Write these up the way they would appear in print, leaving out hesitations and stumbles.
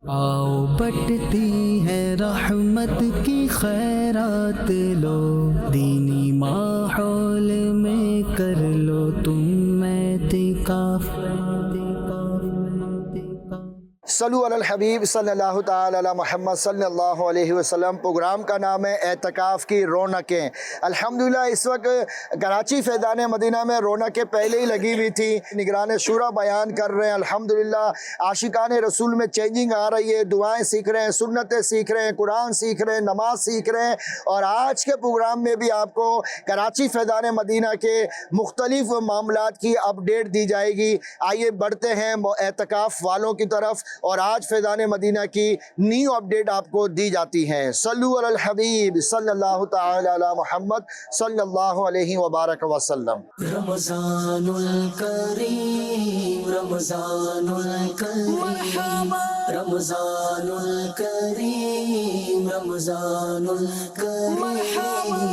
आओ बटती है रहमत की खैरात लो, दीनी माहौल में कर लो तुम एतिकाफ। सल्लु अलल हबीब सल्लल्लाहु ताला अला मुहम्मद सल्लल्लाहु अलैहि वसल्लम। प्रोग्राम का नाम है एतकाफ़ की रौनकें। अल्हम्दुलिल्लाह इस वक्त कराची फैज़ान मदीना में रौनकें पहले ही लगी हुई थी। निगरान शूरा बयान कर रहे हैं अल्हम्दुलिल्लाह आशिकान रसूल में चेंजिंग आ रही है, दुआएं सीख रहे हैं, सुन्नतें सीख रहे हैं, कुरान सीख रहे हैं, नमाज सीख रहे हैं। और आज के प्रोग्राम में भी आपको कराची फैज़ान मदीना के मुख्तलिफ मामलात की अपडेट दी जाएगी। आइए बढ़ते हैं एतकाफ़ वालों की तरफ और आज फैज़ान मदीना की न्यू अपडेट आपको दी जाती है। सल्लु अलल हबीब सल्लल्लाहु ताला अला मुहम्मद सल्लल्लाहु अलैहि वबारक वसल्लम। रमज़ानुल करीम रमज़ानुल करीम रमज़ानुल करीम रमज़ानुल करीम।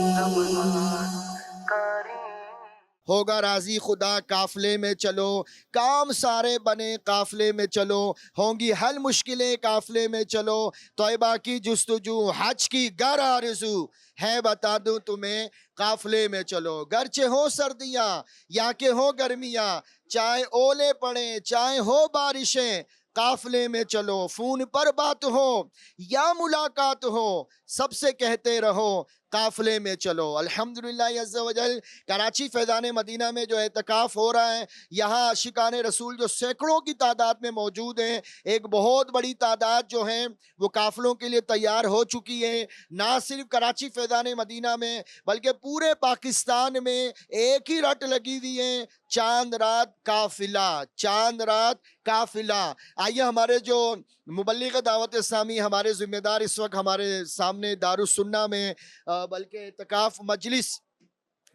होगा राजी खुदा काफले में चलो, काम सारे बने काफले में चलो, होंगी हल मुश्किलें काफले में चलो, तौबा की जुस्तजू हज की गर आरज़ू है, बता दूं तुम्हें काफले में चलो। गरचे हो सर्दियाँ या के हो गर्मियाँ, चाहे ओले पड़े चाहे हो बारिशें, काफले में चलो। फ़ोन पर बात हो या मुलाकात हो, सबसे कहते रहो काफले में चलो। अल्हम्दुलिल्लाह अज़्ज़ा वजल कराची फैज़ान मदीना में जो एतकाफ़ हो रहा है, यहाँ आशिकान रसूल जो सैकड़ों की तादाद में मौजूद हैं, एक बहुत बड़ी तादाद जो है वो काफ़लों के लिए तैयार हो चुकी है। ना सिर्फ कराची फैज़ान मदीना में बल्कि पूरे पाकिस्तान में एक ही रट लगी हुई है, चांद रात काफिला, चांद रात काफिला। आइए हमारे जो मुबल्लिग़ दावत इस्लामी हमारे ज़िम्मेदार इस वक्त हमारे सामने दारुस सुन्ना में बल्कि एतकाफ़ मजलिस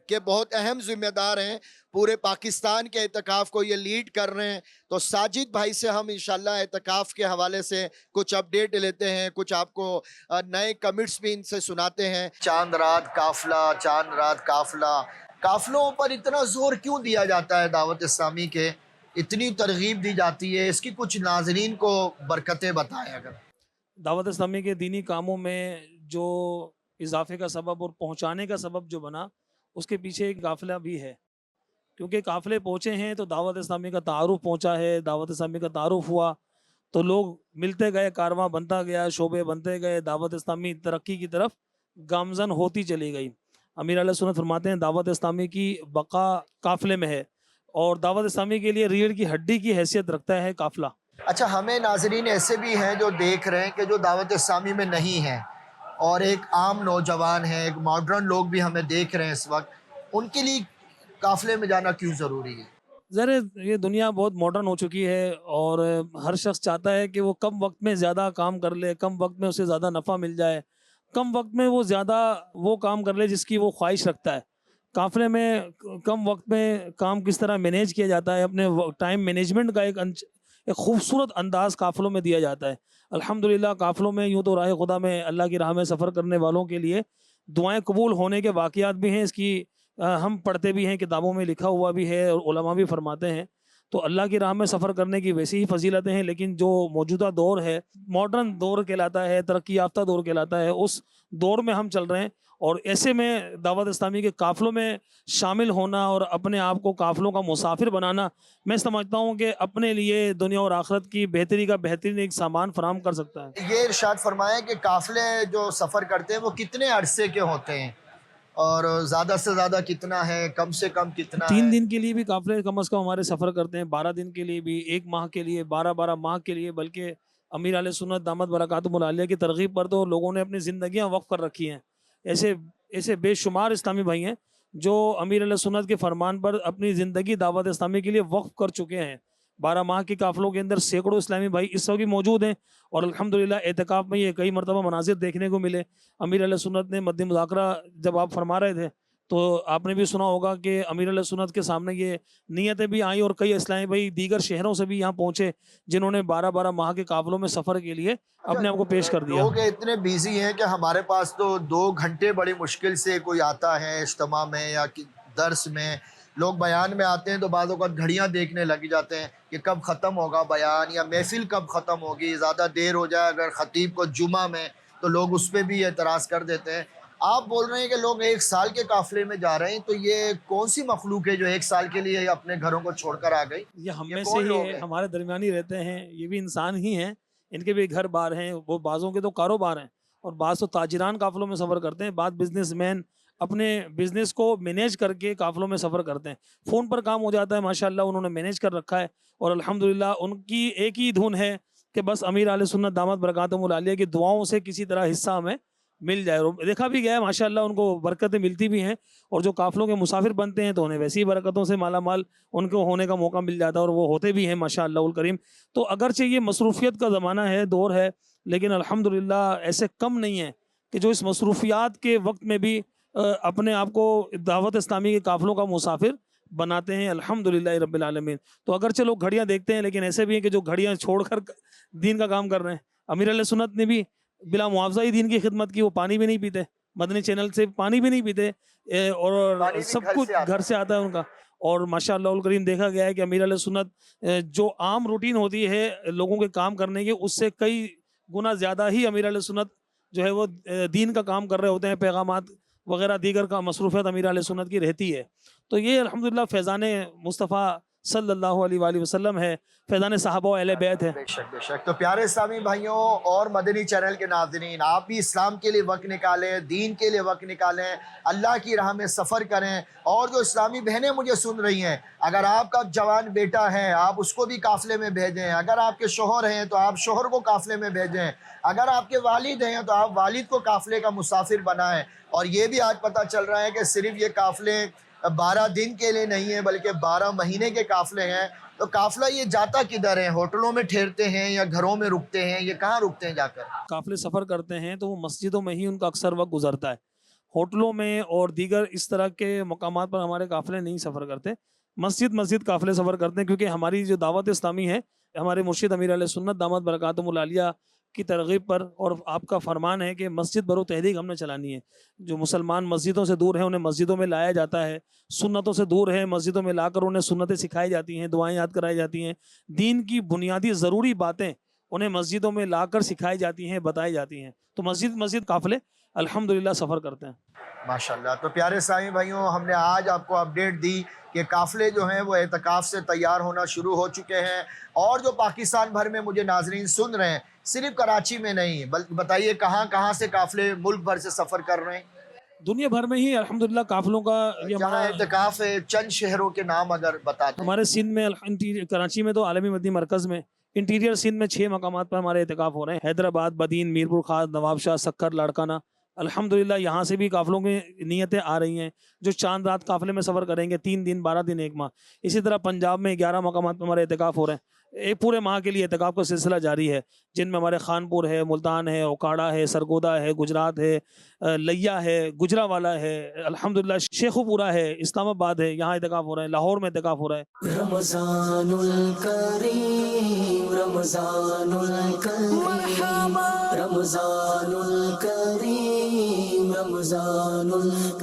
के बहुत अहम ज़िम्मेदार हैं, पूरे पाकिस्तान के एतकाफ़ को ये लीड कर रहे हैं। तो साजिद भाई से हम इंशाल्लाह एतकाफ़ के हवाले से कुछ अपडेट लेते हैं, कुछ आपको नए कमिट्स भी इनसे सुनाते हैं। चांद रात काफ़िला, चांद रात काफ़िला, काफ़िलों पर इतना ज़ोर क्यों दिया जाता है? दावत इस्लामी के इतनी तरगीब दी जाती है, इसकी कुछ नाज़रीन को बरकतें बताएं अगर। दावत इस्लामी के दीनी कामों में जो इजाफे का सबब और पहुंचाने का सबब जो बना, उसके पीछे एक काफ़िला भी है। क्योंकि काफ़िले पहुँचे हैं तो दावत इस्लामी का तारुफ पहुँचा है, दावत इस्लामी का तारुफ हुआ तो लोग मिलते गए, कारवां बनता गया, शोबे बनते गए, दावत इस्लामी तरक्की की तरफ गामजन होती चली गई। अमीर अहले सुन्नत फरमाते हैं दावत इस्लामी की बका काफ़िले में है और दावत इस्लामी के लिए रीढ़ की हड्डी की हैसियत रखता है काफ़िला। अच्छा, हमें नाजरीन ऐसे भी हैं जो देख रहे हैं कि जो दावत इस्लामी में नहीं हैं और एक आम नौजवान है, एक मॉडर्न लोग भी हमें देख रहे हैं इस वक्त, उनके लिए काफ़िले में जाना क्यों ज़रूरी है? ज़रा ये दुनिया बहुत मॉडर्न हो चुकी है और हर शख्स चाहता है कि वो कम वक्त में ज़्यादा काम कर ले, कम वक्त में उसे ज़्यादा नफ़ा मिल जाए, कम वक्त में वो ज़्यादा वो काम कर ले जिसकी वो ख्वाहिश रखता है। काफ़िले में कम वक्त में काम किस तरह मैनेज किया जाता है, अपने टाइम मैनेजमेंट का एक खूबसूरत अंदाज़ काफ़िलों में दिया जाता है। अल्हम्दुलिल्लाह काफ़िलों में यूँ तो राह खुदा में अल्लाह की राह में सफ़र करने वालों के लिए दुआएं कबूल होने के वाक़यात भी हैं। इसकी हम पढ़ते भी हैं, किताबों में लिखा हुआ भी है और उलमा भी फरमाते हैं। तो अल्लाह की राह में सफ़र करने की वैसी ही फजीलतें हैं, लेकिन जो मौजूदा दौर है मॉडर्न दौर कहलाता है, तरक्की याफ्ता दौर कहलाता है, उस दौर में हम चल रहे हैं। और ऐसे में दावत इस्लामी के काफ़िलों में शामिल होना और अपने आप को काफ़िलों का मुसाफिर बनाना, मैं समझता हूँ कि अपने लिए दुनिया और आखिरत की बेहतरी का बेहतरीन एक सामान फराहम कर सकता है। ये इरशाद फरमाएं कि काफ़िले जो सफ़र करते हैं वो कितने अरसे के होते हैं और ज़्यादा से ज़्यादा कितना है, कम से कम कितना 3 है? दिन के लिए भी काफ़िले कम अज़ कम हमारे सफ़र करते हैं, 12 दिन के लिए भी, 1 माह के लिए, 12-12 माह के लिए। बल्कि अमीर आले सुन्नत दामद बरकातुहुल आलिया की तरग़ीब पर तो लोगों ने अपनी ज़िंदगियाँ वक़्फ़ कर रखी हैं। ऐसे ऐसे बेशुमार इस्लामी भाई हैं जो अमीर आले सुन्नत के फरमान पर अपनी ज़िंदगी दावत इस्लामी के लिए वक़्फ़ कर चुके हैं। 12 माह के काफ़िलों के अंदर सैकड़ों इस्लामी भाई इस वक्त भी मौजूद हैं और अल्हम्दुलिल्लाह एतकाफ़ में ये कई मरतबा मनाज़िर देखने को मिले। अमीर अहले सुन्नत ने मद्दे मुज़ाकरा जब आप फरमा रहे थे तो आपने भी सुना होगा कि अमीर अहले सुन्नत के सामने ये नीयतें भी आई और कई इस्लामी भाई दीगर शहरों से भी यहाँ पहुँचे जिन्होंने 12-12 माह के काफ़िलों में सफ़र के लिए अपने आप को पेश कर दिया। लोग इतने बिजी हैं कि हमारे पास तो 2 घंटे बड़ी मुश्किल से कोई आता है इज्तिमा में या दर्स में, لوگ بیان میں آتے ہیں تو بعض اوقات گھڑیاں دیکھنے لگ جاتے ہیں کہ کب ختم ہوگا بیان یا محفل کب ختم ہوگی، زیادہ دیر ہو جائے اگر خطیب کو جمعہ میں تو لوگ اس پہ بھی اعتراض کر دیتے ہیں۔ آپ بول رہے ہیں کہ لوگ 1 سال کے قافلے میں جا رہے ہیں، تو یہ کون سی مخلوق ہے جو 1 سال کے لیے اپنے گھروں کو چھوڑ کر آ گئی؟ یہ ہم یہ میں سے کون ہی لوگ ہے، ہیں؟ ہمارے درمیان ہی رہتے ہیں، یہ بھی انسان ہی ہیں، ان کے بھی گھر بار ہیں، وہ بعضوں کے تو کاروبار ہیں اور بعض تو تاجران قافلوں میں سفر کرتے ہیں، بعض بزنس مین اپنے بزنس کو مینیج کر کے قافلوں میں سفر کرتے ہیں، فون پر کام ہو جاتا ہے، ماشاءاللہ انہوں نے مینیج کر رکھا ہے اور الحمدللہ ان کی ایک ہی دھن ہے کہ بس امیر اہل سنت دامت برکاتہم العالیہ کی دعاؤں سے کسی طرح حصہ ہمیں مل جائے، اور دیکھا بھی گیا ہے ماشاءاللہ ان کو برکتیں ملتی بھی ہیں، اور جو قافلوں کے مسافر بنتے ہیں تو انہیں ویسی برکتوں سے مالا مال ان کو ہونے کا موقع مل جاتا ہے اور وہ ہوتے بھی ہیں ماشاءاللہ الکریم۔ تو اگرچہ یہ مصروفیت کا زمانہ ہے، دور ہے، لیکن الحمدللہ ایسے کم نہیں ہیں کہ جو اس مصروفیات کے وقت میں بھی اپنے آپ کو دعوت اسلامی کے قافلوں کا مسافر بناتے ہیں الحمدللہ رب العالمین۔ تو اگرچہ لوگ گھڑیاں دیکھتے ہیں لیکن ایسے بھی ہیں کہ جو گھڑیاں چھوڑ کر دین کا کام کر رہے ہیں۔ امیر علیہ سنت نے بھی بلا معاوضہ ہی دین کی خدمت کی، وہ پانی بھی نہیں پیتے، مدنی چینل سے پانی بھی نہیں پیتے، اور پانی بھی سب گھر کچھ سے آتا گھر سے آتا ہے ان کا۔ اور ماشاءاللہ الکریم دیکھا گیا ہے کہ امیر علیہ سنت جو عام روٹین ہوتی ہے لوگوں کے کام کرنے کی، اس سے کئی گنا زیادہ ہی امیر علیہ سنت جو ہے وہ دین کا کام کر رہے ہوتے ہیں، پیغامات وغیرہ دیگر کا مصروفیت امیر علیہ سنت کی رہتی ہے۔ تو یہ الحمدللہ فیضان مصطفیٰ صلی اللہ علیہ وآلہ وسلم ہے، فیضان صحابہ و اہل بیت ہے۔ بے شک بے شک۔ تو پیارے اسلامی بھائیوں اور مدنی چینل کے ناظرین، آپ بھی اسلام کے لیے وقت نکالیں، دین کے لیے وقت نکالیں، اللہ کی راہ میں سفر کریں۔ اور جو اسلامی بہنیں مجھے سن رہی ہیں، اگر آپ کا جوان بیٹا ہے آپ اس کو بھی قافلے میں بھیجیں، اگر آپ کے شوہر ہیں تو آپ شوہر کو قافلے میں بھیجیں، اگر آپ کے والد ہیں تو آپ والد کو قافلے کا مسافر بنائیں۔ اور یہ بھی آج پتہ چل رہا ہے کہ صرف یہ قافلے 12 دن کے لیے نہیں ہیں بلکہ 12 مہینے کے قافلے ہیں۔ تو قافلہ یہ جاتا کدھر ہے؟ ہوٹلوں میں ٹھہرتے ہیں یا گھروں میں رکتے ہیں؟ یہ کہاں رکتے ہیں جا کر؟ قافلے سفر کرتے ہیں تو وہ مسجدوں میں ہی ان کا اکثر وقت گزرتا ہے، ہوٹلوں میں اور دیگر اس طرح کے مقامات پر ہمارے قافلے نہیں سفر کرتے، مسجد قافلے سفر کرتے ہیں، کیونکہ ہماری جو دعوت اسلامی ہے، ہمارے مرشد امیر علیہ سنت دامت برکاتہم العالیہ کی ترغیب پر اور آپ کا فرمان ہے کہ مسجد برو تحریک ہم نے چلانی ہے۔ جو مسلمان مسجدوں سے دور ہیں انہیں مسجدوں میں لایا جاتا ہے، سنتوں سے دور ہیں مسجدوں میں لا کر انہیں سنتیں سکھائی جاتی ہیں، دعائیں یاد کرائی جاتی ہیں، دین کی بنیادی ضروری باتیں انہیں مسجدوں میں لا کر سکھائی جاتی ہیں، بتائی جاتی ہیں۔ تو مسجد قافلے الحمدللہ سفر کرتے ہیں۔ ماشاءاللہ۔ تو پیارے اسلامی بھائیوں، ہم نے آج آپ کو اپڈیٹ دی کہ قافلے جو ہیں وہ اعتکاف سے تیار ہونا شروع ہو چکے ہیں، اور جو پاکستان بھر میں مجھے ناظرین سن رہے ہیں، صرف کراچی میں نہیں بلکہ بتائیے کہاں کہاں سے قافلے ملک بھر سے سفر کر رہے ہیں؟ دنیا بھر میں ہی الحمدللہ قافلوں کا یہ جہاں ہمارا اعتکاف ہے چند شہروں کے نام اگر بتا دیں۔ ہمارے سندھ میں کراچی میں تو عالمی مدنی مرکز میں، انٹیریئر سندھ میں 6 مقامات پر ہمارے اعتکاف ہو رہے ہیں، حیدرآباد، بدین، میرپور خاص، نواب شاہ، سکھر، لاڑکانہ۔ الحمدللہ یہاں سے بھی قافلوں کی نیتیں آ رہی ہیں، جو چاند رات قافلے میں سفر کریں گے، 3 دن 12 دن 1 ماہ۔ اسی طرح پنجاب میں 11 مقامات پر ہمارے اعتکاف ہو رہے ہیں، ایک پورے ماہ کے لیے اعتکاف کا سلسلہ جاری ہے، جن میں ہمارے خانپور ہے، ملتان ہے، اوکاڑا ہے، سرگودا ہے، گجرات ہے، لیا ہے، گجرانوالہ ہے، الحمدللہ شیخو پورہ ہے، اسلام آباد ہے، یہاں اعتکاف ہو رہے ہیں، لاہور میں اعتکاف ہو رہا ہے۔ رمضان الکریم رمضان الکریم رمضان الکریم رمضان الکریم۔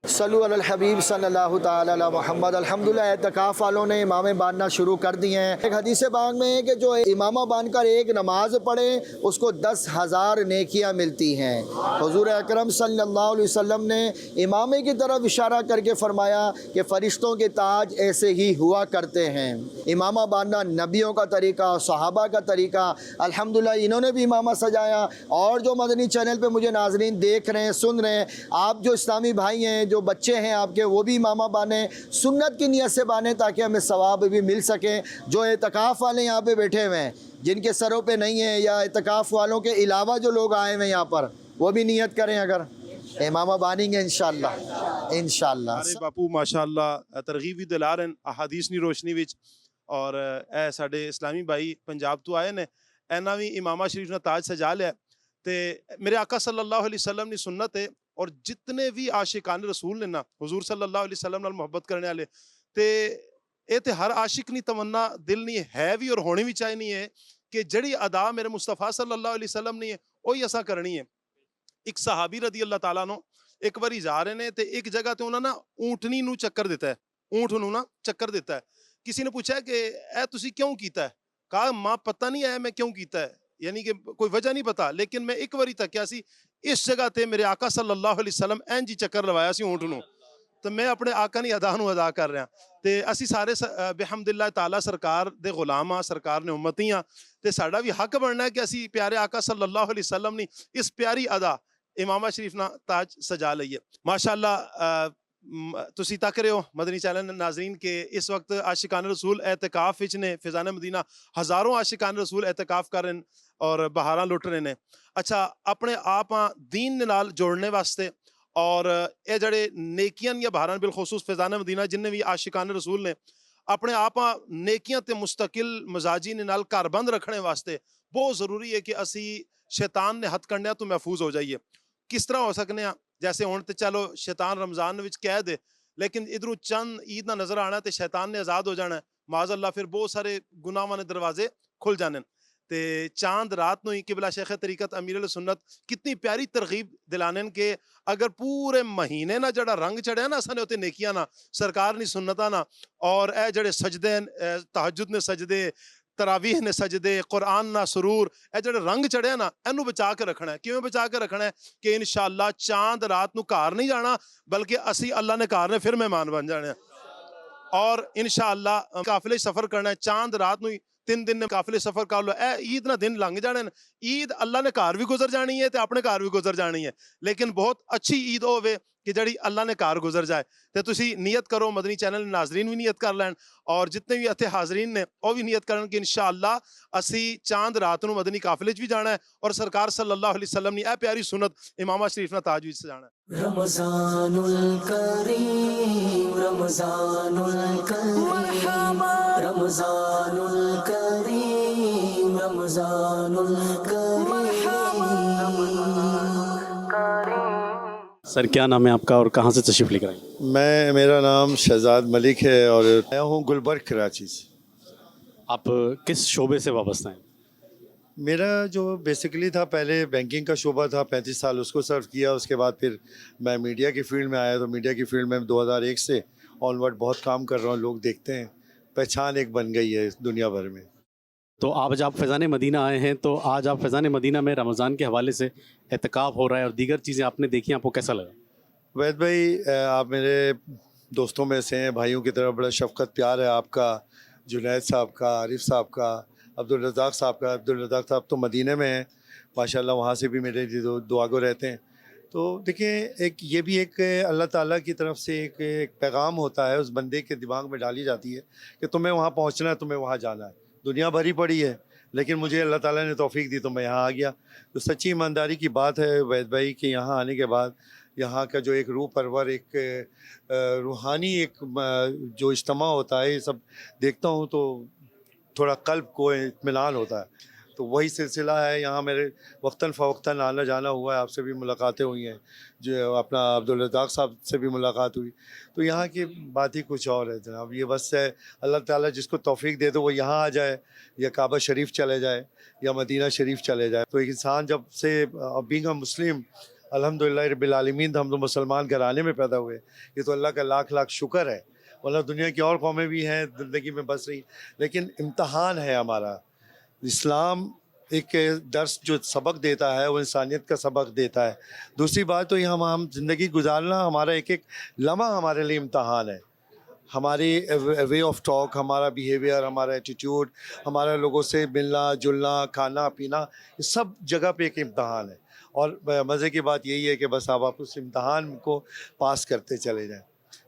صلو علی الحبیب صلی اللہ تعالی علی محمد۔ الحمدللہ اعتکاف والوں نے امامیں باندھنا شروع کر دی ہیں۔ ایک حدیث پاک میں ہے کہ جو امامہ باندھ کر ایک نماز پڑھے اس کو 10,000 نیکیاں ملتی ہیں۔ حضور اکرم صلی اللہ علیہ وسلم نے امامے کی طرف اشارہ کر کے فرمایا کہ فرشتوں کے تاج ایسے ہی ہوا کرتے ہیں۔ امامہ باندھنا نبیوں کا طریقہ، صحابہ کا طریقہ، الحمدللہ انہوں نے بھی امامہ سجایا۔ اور جو مدنی چینل پہ مجھے ناظرین دیکھ رہے ہیں، سن رہے ہیں، آپ جو اسلامی بھائی ہیں، جو بچے ہیں آپ کے، وہ بھی امامہ باندھیں، سنت کی نیت سے باندھیں تاکہ ہمیں ثواب بھی مل سکے۔ جو اعتکاف والے یہاں پہ بیٹھے ہوئے ہیں، جن کے سروں پہ نہیں ہے، یا اعتکاف والوں کے علاوہ جو لوگ آئے ہوئے ہیں یہاں پر، وہ بھی نیت کریں، اگر امامہ باندھیں گے انشاءاللہ انشاءاللہ۔ سارے باپو ماشاءاللہ ترغیب بھی دلا رہے ہیں احادیث کی روشنی وچ، اور اے ساڈے اسلامی بھائی پنجاب تو آئے نے، اینا بھی امامہ شریف نے تاج سجا لیا تے میرے آقا صلی اللہ علیہ وسلم نے سنت ہے، اور جتنے بھی عاشقان رسول نے نا، حضور صلی اللہ علیہ وسلم نال محبت کرنے والے تے اے تے ہر عاشق نی تمنا دل نہیں ہے بھی اور ہونی بھی چاہیے نہیں ہے کہ جڑی ادا میرے مصطفیٰ صلی اللہ علیہ وسلم نے وہی اساں کرنی ہے۔ ایک صحابی رضی اللہ تعالیٰ عنہ ਇੱਕ ਵਾਰੀ ਜਾ ਰਹੇ ਨੇ ਤੇ ਇੱਕ ਜਗ੍ਹਾ ਤੇ ਉਹਨਾਂ ਨਾ ਊਂਟਣੀ ਨੂੰ ਚੱਕਰ ਦਿੱਤਾ ਹੈ, ਊਂਠ ਨੂੰ ਨਾ ਚੱਕਰ ਦਿੱਤਾ ਹੈ। ਕਿਸੇ ਨੇ ਪੁੱਛਿਆ ਕਿ ਇਹ ਤੁਸੀਂ ਕਿਉਂ ਕੀਤਾ ਹੈ? ਕਹਾ ਮਾਂ ਪਤਾ ਨਹੀਂ ਹੈ ਮੈਂ ਕਿਉਂ ਕੀਤਾ ਹੈ, ਯਾਨੀ ਕਿ ਕੋਈ ਵਜ੍ਹਾ ਨਹੀਂ ਪਤਾ, ਲੇਕਿਨ ਮੈਂ ਇੱਕ ਵਾਰੀ ਤੱਕਿਆ ਸੀ ਇਸ ਜਗ੍ਹਾ ਤੇ ਮੇਰੇ ਆਕਾ ਸੱਲੱਲਾਹੁ ਅਲੈहि ਵਸੱਲਮ ਇੰਝ ਹੀ ਚੱਕਰ ਲਵਾਇਆ ਸੀ ਊਂਠ ਨੂੰ, ਤੇ ਮੈਂ ਆਪਣੇ ਆਕਾ ਦੀ ਅਦਾ ਨੂੰ ਅਦਾ ਕਰ ਰਿਹਾ। ਤੇ ਅਸੀਂ ਸਾਰੇ ਬਿਹਮਦੁਲਿਲਾਹ ਤਾਲਾ ਸਰਕਾਰ ਦੇ ਗੁਲਾਮ ਆ, ਸਰਕਾਰ ਨੇ ਉਮਤੀ ਆ, ਤੇ ਸਾਡਾ ਵੀ ਹੱਕ ਬਣਨਾ ਹੈ ਕਿ ਅਸੀਂ ਪਿਆਰੇ ਆਕਾ ਸੱਲੱਲਾਹੁ ਅਲੈहि ਵਸੱਲਮ ਦੀ ਇਸ ਪਿਆਰੀ ਅਦਾ ਇਮਾਮਾ ਸ਼ਰੀਫ ਨਾਲ ਤਾਜ ਸਜਾ ਲਈਏ। ਮਾਸ਼ਾਅੱਲਾ ਤੁਸੀਂ ਤੱਕ ਰਹੇ ਹੋ ਮਦਨੀ ਚੈਨਲ ਨਾਜ਼ਰੀਨ ਕਿ ਇਸ ਵਕਤ ਆਸ਼ਿਕਾਨ ਰਸੂਲ اعتکاف ਵਿੱਚ ਨੇ, ਫਿਜ਼ਾਨ ਮਦੀਨਾ ਹਜ਼ਾरों ਆਸ਼ਿਕਾਨ ਰਸੂਲ اعتکاف ਕਰ ਰਹੇ ਨੇ ਔਰ ਬਹਾਰਾਂ ਲੁੱਟ ਰਹੇ ਨੇ। ਅੱਛਾ, ਆਪਣੇ ਆਪ دین ਨਾਲ ਜੋੜਨੇ ਵਾਸਤੇ ਔਰ ਇਹ ਜਿਹੜੇ ਨੇਕੀਆਂ ਦੀਆਂ ਬਹਾਰਾਂ ਬਿਲਖਸੂਸ ਫਿਜ਼ਾਨ ਮਦੀਨਾ ਜਿੰਨੇ ਵੀ ਆਸ਼ਿਕਾਨ ਰਸੂਲ ਨੇ ਆਪਣੇ ਆਪ ਨੇਕੀਆਂ ਤੇ ਮੁਸਤਕਿਲ ਮਜ਼ਾਜੀ ਨਾਲ ਘਰਬੰਦ ਰੱਖਣੇ ਵਾਸਤੇ ਬਹੁਤ ਜ਼ਰੂਰੀ ਹੈ ਕਿ ਅਸੀਂ ਸ਼ੈਤਾਨ ਦੇ ਹੱਥਕੰਡਿਆਂ ਤੋਂ ਮਹਿਫੂਜ਼ ਹੋ ਜਾਈਏ। ਕਿਸ ਤਰ੍ਹਾਂ ਹੋ ਸਕਨੇ ਆ? ਜੈਸੇ ਹੁਣ ਤੇ ਚਲੋ ਸ਼ੈਤਾਨ ਰਮਜ਼ਾਨ ਵਿੱਚ ਕੈਦ ਹੈ, ਲੇਕਿਨ ਇਧਰੋਂ ਚੰਦ ਈਦ ਨਾ ਨਜ਼ਰ ਆਣਾ ਤੇ ਸ਼ੈਤਾਨ ਨੇ ਆਜ਼ਾਦ ਹੋ ਜਾਣਾ, ਮਾਜ਼ ਅੱਲਾ ਫਿਰ ਬਹੁਤ ਸਾਰੇ ਗੁਨਾਹਾਂ ਦੇ ਦਰਵਾਜ਼ੇ ਖੁੱਲ ਜਾਣੇ। ਤੇ ਚਾਂਦ ਰਾਤ ਨੂੰ ਹੀ ਕਿਬਲਾ ਸ਼ੇਖ ਤਰੀਕਤ ਅਮੀਰ ਅਲ ਸੁन्नत ਕਿਤਨੀ ਪਿਆਰੀ ਤਰਗੀਬ ਦਿਲਾਨਨ ਕਿ ਅਗਰ ਪੂਰੇ ਮਹੀਨੇ ਨਾ ਜਿਹੜਾ ਰੰਗ ਚੜਿਆ ਨਾ ਅਸਾਂ ਨੇ ਉੱਤੇ ਨੇਕੀਆਂ ਨਾ, ਸਰਕਾਰ ਦੀ ਸੁन्नਤਾਂ ਨਾ, ਔਰ ਇਹ ਜਿਹੜੇ ਸਜਦੇ ਤਹਜੁਦ ਨੇ ਸਜਦੇ, ਤਰਾਵੀਹ ਨੇ ਸਜਦੇ, ਕੁਰਾਨ ਨਾ ਸਰੂਰ, ਇਹ ਜਿਹੜੇ ਰੰਗ ਚੜਿਆ ਨਾ ਇਹਨੂੰ ਬਚਾ ਕੇ ਰੱਖਣਾ ਹੈ। ਕਿਵੇਂ ਬਚਾ ਕੇ ਰੱਖਣਾ ਹੈ? ਕਿ ਇਨਸ਼ਾਅੱਲਾ ਚਾਂਦ ਰਾਤ ਨੂੰ ਘਰ ਨਹੀਂ ਜਾਣਾ, ਬਲਕਿ ਅਸੀਂ ਅੱਲਾ ਨੇ ਘਰ ਨੇ ਫਿਰ ਮਹਿਮਾਨ ਬਣ ਜਾਣੇ ਔਰ ਇਨਸ਼ਾਅੱਲਾ ਕਾਫਲੇ ਸਫ਼ਰ ਕਰਨਾ ਹੈ। ਚਾਂਦ ਰਾਤ ਨੂੰ 3 दिन काफिले सफर कर लो, ईद ना दिन लंघ जाने। ईद अल्लाह ने घर भी गुजर जानी है तो अपने घर भी गुजर जानी है, लेकिन बहुत अच्छी ईद होवे कि जड़ी अल्लाह ने घर गुजर जाए। तो तुसी नियत करो, मदनी चैनल नाजरीन भी नियत कर लैन और जितने भी इत्थे हाजरीन ने वो भी नियत करन कि इंशाअल्लाह असी चांद रात नूं मदनी काफिले च भी जाना है और सरकार सल्लल्लाहु अलैहि वसल्लम ने प्यारी सुन्नत इमामा शरीफ ना ताज भी सजाना है। रमज़ानुल करीम रमज़ानुल करीम रमज़ानुल करीम रमज़ानुल करीम। सर क्या नाम है आपका और कहाँ से तशरीफ़ लेकर आए? मेरा नाम शहजाद मलिक है और मैं हूँ गुलबर्ग कराची से। आप किस शोबे से वाबस्ता हैं? मेरा जो बेसिकली था पहले बैंकिंग का शोबा था, 35 साल उसको सर्व किया। उसके बाद फिर मैं मीडिया की फील्ड में आया, तो मीडिया की फील्ड में 2001 से ऑनवर्ड बहुत काम कर रहा हूँ। लोग देखते हैं, पहचान एक बन गई है दुनिया भर में। तो आज आप फैज़ान मदीना आए हैं, तो आज आप फैज़ान मदीना में रमज़ान के हवाले से एहतिकाफ़ हो रहा है और दीगर चीज़ें आपने देखी, आपको कैसा लगा? वैद भाई आप मेरे दोस्तों में से हैं, भाइयों की तरफ बड़ा शफ़क़त प्यार है आपका, जुनैद साहब का, आरिफ साहब का, अब्दुल रज़ाक साहब का। अब्दुल रज़ाक साहब तो मदीने में हैं माशाल्लाह, वहाँ से भी मेरे दुआगो रहते हैं। तो देखिए एक ये भी एक अल्लाह ताला की तरफ से एक पैगाम होता है, उस बंदे के दिमाग में डाली जाती है कि तुम्हें वहाँ पहुँचना है, तुम्हें वहाँ जाना है। दुनिया भरी पड़ी है, लेकिन मुझे अल्लाह ताला ने तौफीक दी तो मैं यहाँ आ गया। तो सच्ची ईमानदारी की बात है वैद भाई कि यहाँ आने के बाद यहाँ का जो एक रूह परवर एक रूहानी एक जो इज्तिमा होता है, ये सब देखता हूँ तो थोड़ा कल्ब को इत्मीनान होता है। तो वही सिलसिला है। यहाँ मेरे वक्तन फ़वक्तन आना जाना हुआ है, आपसे भी मुलाकातें हुई हैं, जो अपना अब्दुल रज़ाक साहब से भी मुलाकात हुई। तो यहाँ की बात ही कुछ और है जनाब। ये बस है अल्लाह ताला जिसको तौफीक दे दो वो यहाँ आ जाए, या काबा शरीफ चले जाए, या मदीना शरीफ चले जाए। तो एक इंसान जब से बीइंग अ मुस्लिम अल्हम्दुलिल्लाह रब्बिल आलमीन, हम तो मुसलमान घराने में पैदा हुए, ये तो अल्लाह का लाख लाख शुक्र है। वरना दुनिया की और कौमें भी हैं ज़िंदगी में बस रही, लेकिन इम्तहान है हमारा। इस्लाम एक दर्स जो सबक देता है वो इंसानियत का सबक देता है। दूसरी बात तो ये हम ज़िंदगी गुजारना, हमारा एक एक लम्हा हमारे लिए इम्तहान है। हमारी वे ऑफ टॉक, हमारा बिहेवियर, हमारा एटीट्यूड, हमारा लोगों से मिलना जुलना, खाना पीना, ये सब जगह पे एक इम्तहान है। और मज़े की बात यही है कि बस आप उस इम्तहान को पास करते चले जाएँ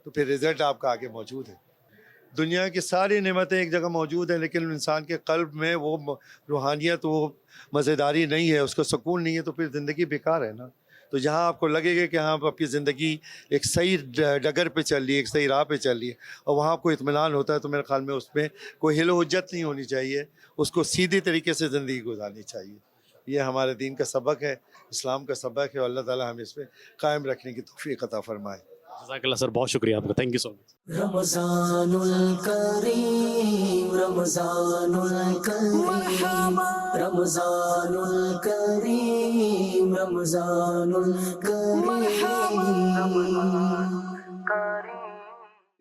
तो फिर रिज़ल्ट आपका आगे मौजूद है। दुनिया की सारी नेमतें एक जगह मौजूद हैं, लेकिन इंसान के कल्ब में वो रूहानियत, वो मज़ेदारी नहीं है, उसको सुकून नहीं है, तो फिर ज़िंदगी बेकार है ना। तो जहाँ आपको लगेगा कि हाँ आपकी ज़िंदगी एक सही डगर पे चल रही है, एक सही राह पे चल रही है, और वहाँ आपको इत्मीनान होता है, तो मेरे ख्याल में उसमें कोई हिल हुज्जत नहीं होनी चाहिए, उसको सीधी तरीके से ज़िंदगी गुजारनी चाहिए। ये हमारे दीन का सबक है, इस्लाम का सबक है, और अल्लाह ताला हमें इस पर कायम रखने की तौफीक अता फरमाए। जज़ाकल्लाह सर, बहुत शुक्रिया आपका, थैंक यू सो मच। रमजानुल करीम रमजानुल करीम रमजानुल करीम रमजानुल करीम।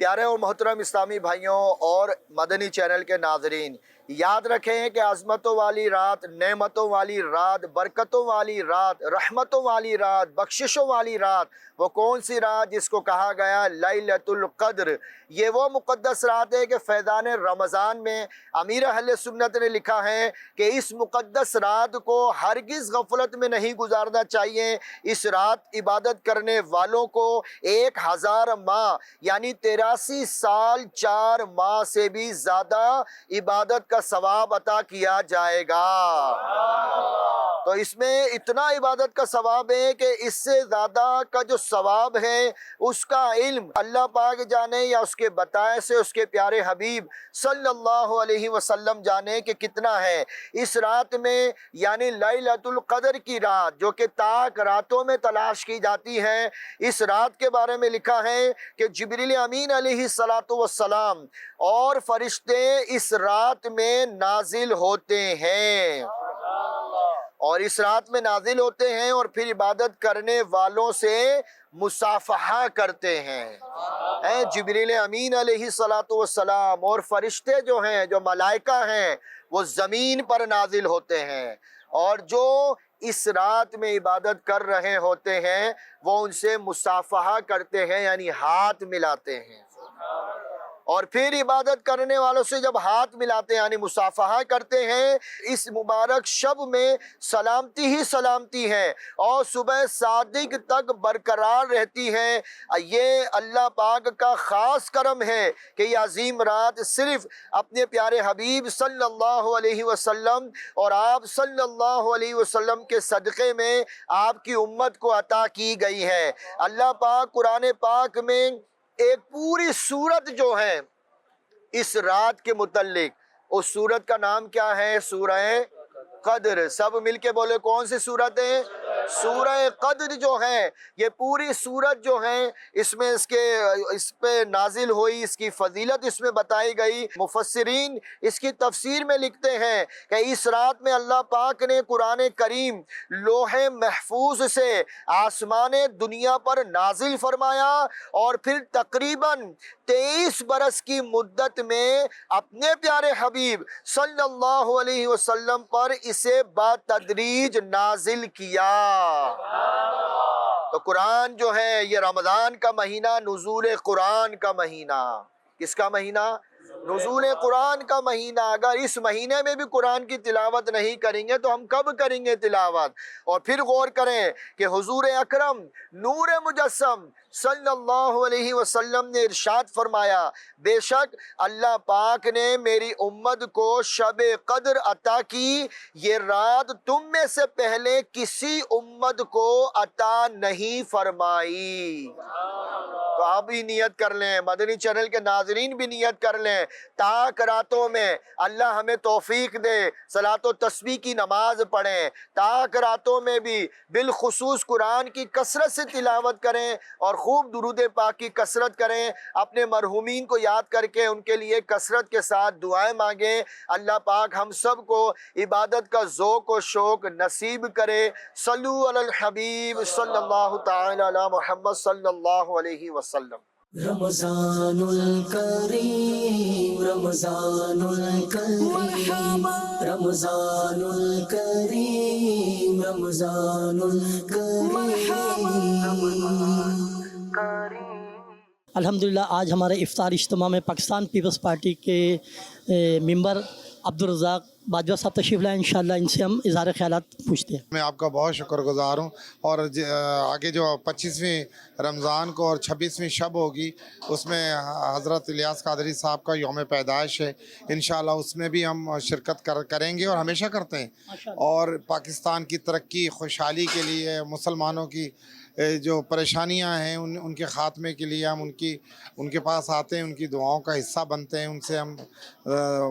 प्यारे और मोहतरम इस्लामी भाइयों और मदनी चैनल के नाजरीन, याद रखें कि अज़मतों वाली रात, नेमतों वाली रात, बरकतों वाली रात, रहमतों वाली रात, बख्शिशों वाली रात, वो कौन सी रात जिसको कहा गया लैलतुल क़द्र। ये वो मुक़द्दस रात है कि फैज़ान रमज़ान में अमीर अहले सुन्नत ने लिखा है कि इस मुक़द्दस रात को हरगिज़ गफलत में नहीं गुजारना चाहिए। इस रात इबादत करने वालों को 1000 माह यानी 83 साल 4 माह से भी ज़्यादा इबादत का सवाब अता किया जाएगा। तो इसमें इतना इबादत का सवाब है कि इससे ज़्यादा का जो सवाब है उसका इल्म अल्लाह पाक जाने या उसके बताए से उसके प्यारे हबीब सल्लल्लाहु अलैहि वसल्लम जाने कि कितना है। इस रात में यानी लैलतुल क़द्र की रात जो कि ताक रातों में तलाश की जाती है, इस रात के बारे में लिखा है कि जिब्रील अमीन अलैहिस्सलातु वस्सलाम और फरिश्ते इस रात में नाजिल होते हैं और इस रात में नाजिल होते हैं और फिर इबादत करने वालों से मुसाफहा करते हैं। जिब्रील अमीन अलैहिस्सलातु वस्सलाम और फरिश्ते जो हैं, जो मलाइका हैं, वो ज़मीन पर नाजिल होते हैं और जो इस रात में इबादत कर रहे होते हैं वो उनसे मुसाफहा करते हैं यानी हाथ मिलाते हैं। और फिर इबादत करने वालों से जब हाथ मिलाते हैं यानी मुसाफहा करते हैं, इस मुबारक शब में सलामती ही सलामती है और सुबह सादिक तक बरकरार रहती है। ये अल्लाह पाक का ख़ास करम है कि ये अजीम रात सिर्फ़ अपने प्यारे हबीब सल्लल्लाहु अलैहि वसल्लम और आप सल्लल्लाहु अलैहि वसल्लम के सदक़े में आपकी उम्मत को अता की गई है। अल्लाह पाक कुरान पाक में एक पूरी सूरत जो है इस रात के मुतल्लिक, उस सूरत का नाम क्या है? सूरह क़द्र। सब मिलके बोले कौन सी सूरत है? सूरह क़द्र जो है ये पूरी सूरत जो है इसमें इस पे नाजिल हुई, इसकी फजीलत इसमें बताई गई। मुफस्सिरीन इसकी तफसीर में लिखते हैं कि इस रात में अल्लाह पाक ने कुरान करीम लोहे महफूज से आसमान दुनिया पर नाजिल फरमाया और फिर तकरीबन 23 बरस की मुद्दत में अपने प्यारे हबीब सल्लल्लाहु अलैहि वसल्लम पर इसे बतदरीज नाजिल किया। तो कुरान जो है ये रमज़ान का महीना, नुज़ूल कुरान का महीना। किसका महीना? नुज़ूल कुरान का महीना। अगर इस महीने में भी कुरान की तिलावत नहीं करेंगे तो हम कब करेंगे तिलावत? और फिर गौर करें कि हुजूर अकरम नूर मुजस्सम सल्लल्लाहु अलैहि वसल्लम ने इरशाद फरमाया, बेशक अल्लाह पाक ने मेरी उम्मत को शब क़द्र अता की, ये रात तुम में से पहले किसी उम्मत को अता नहीं फरमाई। तो आप भी नियत कर लें, मदनी चैनल के नाजरीन भी नियत कर लें, ताक रातों में अल्लाह हमें तौफीक दे सलातो तस्बीह की नमाज पढ़ें, ताक रातों में भी बिलखुसूस कुरान की कसरत से तिलावत करें और खूब दुरूद पाक की कसरत करें। अपने मरहूमीन को याद करके उनके लिए कसरत के साथ दुआएं मांगें। अल्लाह पाक हम सब को इबादत का ज़ौक़ और शौक़ नसीब करे। सल्लु अलल हबीब सल्लल्लाहु तआला अला मुहम्मद सल्लल्लाहु अलैहि वसल्लम। रमजानुल करीम रमजानुल करीम रमजानुल करीम रमजानुल करीम। अल्हम्दुलिल्लाह आज हमारे इफ्तार इज्तिमा में पाकिस्तान पीपल्स पार्टी के मेंबर अब्दुल रज़ाक बाजवा साहब तशरीफ़ लाए। इंशाअल्लाह इनसे हम इज़हार ख़यालात पूछते हैं। मैं आपका बहुत शुक्रगुज़ार हूँ और आगे जो 25वीं रमज़ान को और 26वीं शब होगी उसमें हज़रत इलियास क़ादरी साहब का यौम पैदाइश है। इंशाअल्लाह उसमें भी हम शिरकत करेंगे और हमेशा करते हैं। और पाकिस्तान की तरक्की खुशहाली के लिए, मुसलमानों की जो परेशानियां हैं उनके ख़ात्मे के लिए हम उनके पास आते हैं, उनकी दुआओं का हिस्सा बनते हैं, उनसे हम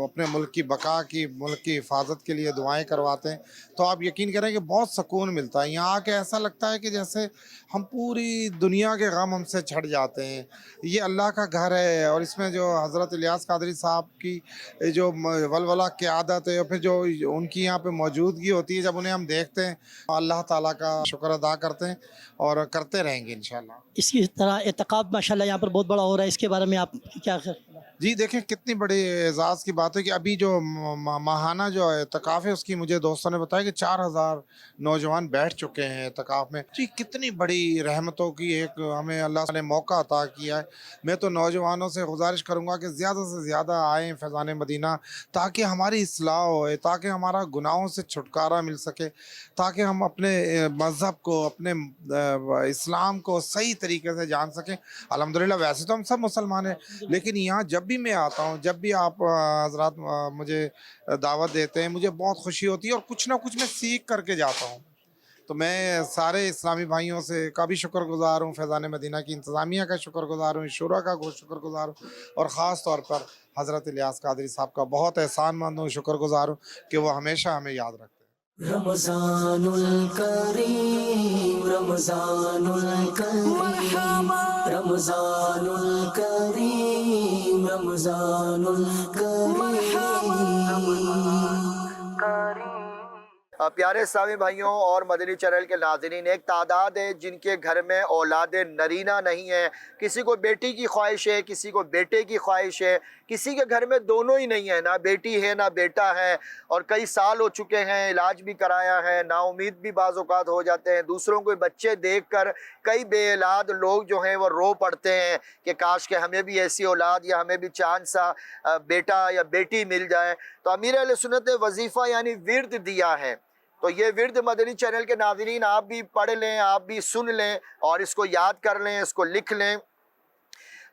अपने मुल्क की बका की, मुल्क की हिफाजत के लिए दुआएं करवाते हैं। तो आप यकीन करें कि बहुत सुकून मिलता है यहाँ आके। ऐसा लगता है कि जैसे हम पूरी दुनिया के गम हमसे छट जाते हैं। ये अल्लाह का घर है और इसमें जो हज़रत इलियास कादरी साहब की जो वलवला क़यादत है, और फिर जो उनकी यहाँ पे मौजूदगी होती है, जब उन्हें हम देखते हैं अल्लाह ताला का शुक्र अदा करते हैं और करते रहेंगे इंशाल्लाह। इसी तरह एतकाफ़ माशाल्लाह यहाँ पर बहुत बड़ा हो रहा है, इसके बारे में आप क्या जी देखें, कितनी बड़ी एजाज़ की बात है कि अभी जो माहाना जो एतकाफ़ है उसकी मुझे दोस्तों ने बताया कि 4000 नौजवान बैठ चुके हैं एतकाफ़ में। जी कितनी बड़ी रहमतों की एक हमें अल्लाह ने मौका अता किया है। मैं तो नौजवानों से गुजारिश करूँगा कि ज़्यादा से ज़्यादा आएँ फैज़ान मदीना, ताकि हमारी इस्लाह होए, ताकि हमारा गुनाहों से छुटकारा मिल सके, ताकि हम अपने मज़हब को, अपने इस्लाम को सही तरीके से जान सकें। अल्हम्दुलिल्लाह वैसे तो हम सब मुसलमान हैं, लेकिन यहाँ जब भी मैं आता हूँ, जब भी आप हजरात मुझे दावत देते हैं, मुझे बहुत खुशी होती है और कुछ ना कुछ मैं सीख करके जाता हूँ। तो मैं सारे इस्लामी भाइयों से का भी शुक्रगुजार हूँ, फैज़ान मदीना की इंतज़ामिया का शुक्रगुजार हूँ, शुरा का शुक्रगुजार हूँ, और ख़ास तौर पर हज़रत इलियास कादरी साहब का बहुत एहसानमंद हूँ, शुक्रगुजार हूँ कि वो हमेशा हमें याद रखते हैं। रमजानुल करीम, रमजानुल करीम, रमजानुल करीम, रमजानुल करीम। प्यारे इस्लामी भाइयों और मदनी चैनल के नाज़रीन, एक तादाद है जिनके घर में औलाद नरीना नहीं है। किसी को बेटी की ख्वाहिश है, किसी को बेटे की ख्वाहिश है, किसी के घर में दोनों ही नहीं है, ना बेटी है ना बेटा है, और कई साल हो चुके हैं, इलाज भी कराया है, नाउमीद भी बाज़ औक़ात हो जाते हैं। दूसरों के बच्चे देख कर कई बेऔलाद लोग जो हैं वो रो पड़ते हैं कि काश के हमें भी ऐसी औलाद या हमें भी चांद सा बेटा या बेटी मिल जाए। तो अमीर अहले सुन्नत ने वजीफ़ा यानी विर्द दिया है, तो ये विर्द मदनी चैनल के नाज़रीन आप भी पढ़ लें, आप भी सुन लें और इसको याद कर लें, इसको लिख लें।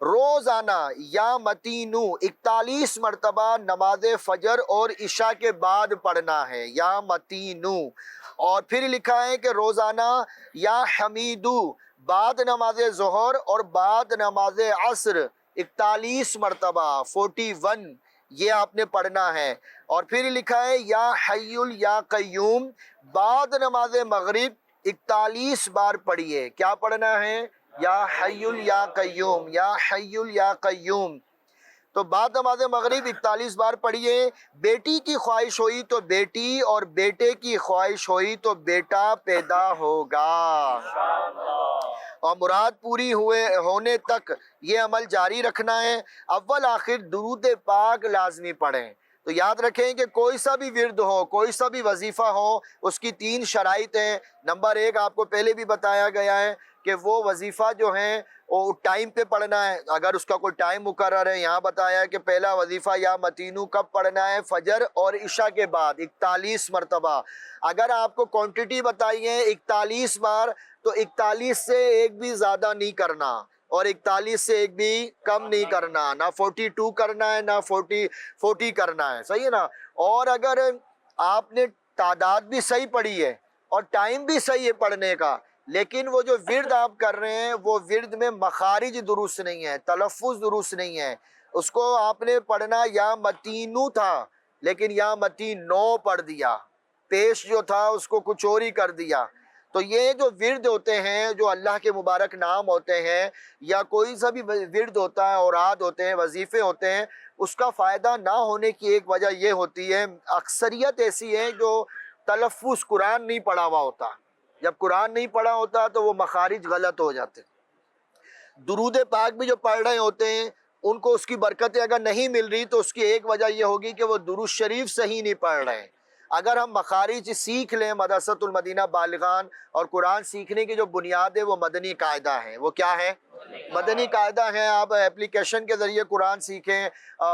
रोज़ाना या मतीनू 41 मरतबा नमाज फ़जर और इशा के बाद पढ़ना है, या मतीनू। और फिर लिखा है कि रोज़ाना या हमीदू बाद नमाज ज़ोहर और बाद नमाज असर 41 मरतबा 41 ये आपने पढ़ना है। और फिर लिखा है या हय्युल या कय्यूम बाद नमाज मगरिब 41 बार पढ़िए। क्या पढ़ना है? या हय्युल या कय्यूम, या हय्युल या कय्यूम। तो बाद नमाज मगरिब 41 बार पढ़िए। बेटी की ख्वाहिश हुई तो बेटी, और बेटे की ख्वाहिश हुई तो बेटा पैदा होगा। और मुराद पूरी होने तक ये अमल जारी रखना है। अव्वल आखिर दुरूद पाक लाजमी पढ़ें। तो याद रखें कि कोई सा भी विर्द हो, कोई सा भी वजीफ़ा हो, उसकी 3 शराइत हैं। नंबर 1 आपको पहले भी बताया गया है कि वो वजीफ़ा जो है वो टाइम पे पढ़ना है, अगर उसका कोई टाइम मुकर्रर है। यहाँ बताया है कि पहला वजीफ़ा या मतीनू कब पढ़ना है? फजर और इशा के बाद 41 मरतबा। अगर आपको क्वांटिटी बताई है 41 बार, तो 41 से एक भी ज़्यादा नहीं करना और 41 से एक भी कम नहीं करना, ना 42 करना है ना 40 करना है, सही है ना। और अगर आपने तादाद भी सही पढ़ी है और टाइम भी सही है पढ़ने का, लेकिन वो जो विर्द आप कर रहे हैं वो विर्द में मखारिज दुरुस्त नहीं है, तलफ़ुज़ दुरुस्त नहीं है, उसको आपने पढ़ना या मतीनू था लेकिन या मतीनो पढ़ दिया, पेश जो था उसको कुछ और ही कर दिया। तो ये जो विर्द होते हैं, जो अल्लाह के मुबारक नाम होते हैं, या कोई सा भी विर्द होता है, औराद होते हैं, वजीफ़े होते हैं, उसका फ़ायदा ना होने की एक वजह ये होती है, अक्सरियत ऐसी है जो तलफ़ुज़ कुरान नहीं पढ़ा हुआ होता। जब कुरान नहीं पढ़ा होता तो वो मखारिज गलत हो जाते। दुरूद पाक भी जो पढ़ रहे होते हैं उनको उसकी बरकतें अगर नहीं मिल रही तो उसकी एक वजह ये होगी कि वो दुरूद शरीफ सही नहीं पढ़ रहे हैं। अगर हम मखारिज सीख लें, मदरसतुल मदीना बालिगान, और कुरान सीखने की जो बुनियाद है वो मदनी कायदा है। वो क्या है? मदनी कायदा है। आप एप्लीकेशन के ज़रिए कुरान सीखें,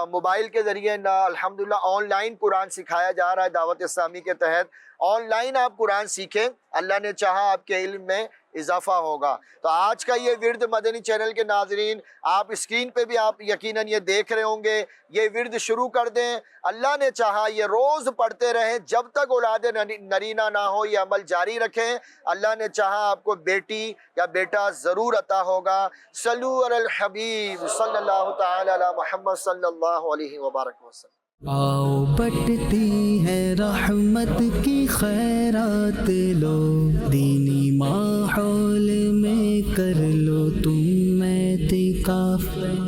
मोबाइल के ज़रिए ना, अल्हम्दुलिल्लाह ऑनलाइन कुरान सिखाया जा रहा है दावत इस्लामी के तहत। ऑनलाइन आप कुरान सीखें, अल्लाह ने चाहा आपके इल्म में اضافہ ہوگا. تو آج کا یہ ورد مدنی چینل کے ناظرین آپ اسکرین پہ بھی آپ یقیناً یہ دیکھ رہے ہوں گے, یہ ورد شروع کر دیں. اللہ نے چاہا یہ روز پڑھتے رہیں جب تک اولاد نرینہ نہ ہو, یہ عمل جاری رکھیں. اللہ نے چاہا آپ کو بیٹی یا بیٹا ضرور عطا ہوگا. صلو علی الحبیب صلی اللہ تعالی علی محمد صلی اللہ علیہ وبارک وسلم. آؤ بٹتی ہے رحمت کی خیرات لو, دینی ماحول میں کر لو تم اعتکاف.